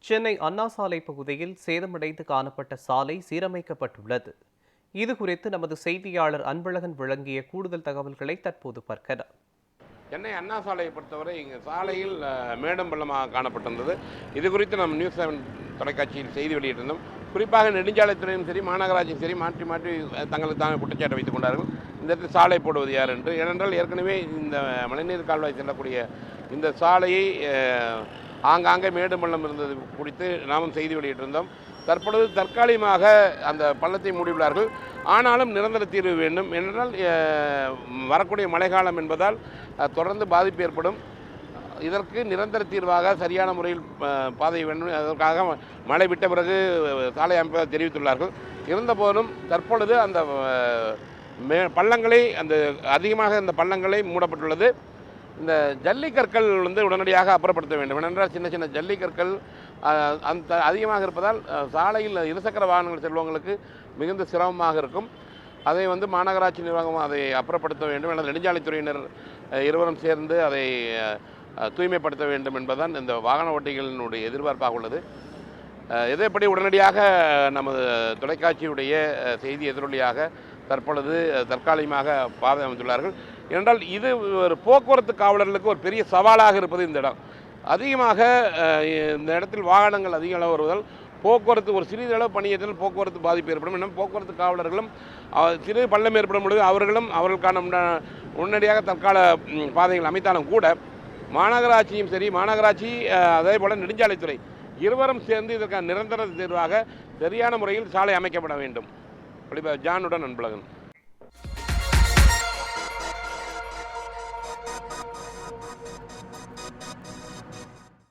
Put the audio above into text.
சென்னை அண்ணா சாலை பகுதியில் சேதமடைந்து காணப்பட்ட சாலை சீரமைக்கப்பட்டுள்ளது. இதுகுறித்து நமது செய்தியாளர் அன்பழகன் வழங்கிய கூடுதல் தகவல்களை தற்போது பார்க்கலாம். சென்னை அண்ணா சாலையை பொறுத்தவரை இங்கே சாலையில் மேடும் பள்ளமாக காணப்பட்டிருந்தது. இது குறித்து நம்ம நியூஸ் 7 தொலைக்காட்சியில் செய்தி வெளியிட்டிருந்தோம். குறிப்பாக நெடுஞ்சாலைத்துறையும் சரி மாநகராட்சியும் சரி மாற்றி மாற்றி தங்களுக்கு தாங்க குற்றச்சாட்டை வைத்துக் கொண்டார்கள். இந்த இடத்தில் சாலை போடுவது யார் என்று. ஏனென்றால் ஏற்கனவே இந்த மழைநீர் கால்வாய் செல்லக்கூடிய இந்த சாலையை ஆங்காங்கே மேடும் பள்ளம் இருந்தது குறித்து நாமும் செய்தி வெளியிட்டிருந்தோம். தற்பொழுது தற்காலிகமாக அந்த பள்ளத்தை மூடியுள்ளார்கள். ஆனாலும் நிரந்தர தீர்வு வேண்டும். ஏனென்றால் வரக்கூடிய மழைக்காலம் என்பதால் தொடர்ந்து பாதிப்பு ஏற்படும். இதற்கு நிரந்தர தீர்வாக சரியான முறையில் பாதை வேண்டும். அதற்காக மழை விட்ட பிறகு சாலை அமைப்பதாக தெரிவித்துள்ளார்கள். இருந்தபோதும் தற்பொழுது அந்த பள்ளங்களை அதிகமாக இந்த பள்ளங்களை மூடப்பட்டுள்ளது. இந்த ஜல்லிக்கற்கள் உடனடியாக அப்புறப்படுத்த வேண்டும். ஏனென்றால் சின்ன சின்ன ஜல்லிக்கற்கள் அந்த அதிகமாக இருப்பதால் சாலையில் இருசக்கர வாகனங்கள் செல்வங்களுக்கு மிகுந்த சிரமமாக இருக்கும். அதை மாநகராட்சி நிர்வாகம் அதை அப்புறப்படுத்த வேண்டும். அல்லது நெடுஞ்சாலைத்துறையினர் இருவரும் சேர்ந்து அதை தூய்மைப்படுத்த வேண்டும் என்பதுதான் இந்த வாகன ஓட்டிகளினுடைய எதிர்பார்ப்பாக உள்ளது. இதேபடி உடனடியாக நமது தொலைக்காட்சியுடைய செய்தி எதிரொலியாக தற்பொழுது தற்காலிகமாக பாதை அமைத்துள்ளார்கள். ஏனென்றால் இது ஒரு போக்குவரத்து காவலர்களுக்கு ஒரு பெரிய சவாலாக இருப்பது இந்த இடம். அதிகமாக இந்த இடத்தில் வாகனங்கள் அதிக அளவு வருவதால் போக்குவரத்து ஒரு சிறிதளவு பணியத்தில் போக்குவரத்து பாதிப்பு ஏற்படும். இன்னும் போக்குவரத்து காவலர்களும் சிறு பள்ளம் ஏற்படும் பொழுது அவர்களுக்கான உடனடியாக தற்கால பாதைகள் அமைத்தாலும் கூட மாநகராட்சியும் சரி மாநகராட்சி அதே போல் நெடுஞ்சாலைத்துறை இருவரும் சேர்ந்து இதற்கான நிரந்தர தீர்வாக சரியான முறையில் சாலை அமைக்கப்பட வேண்டும். ஜானுடன் அன்பழகன்.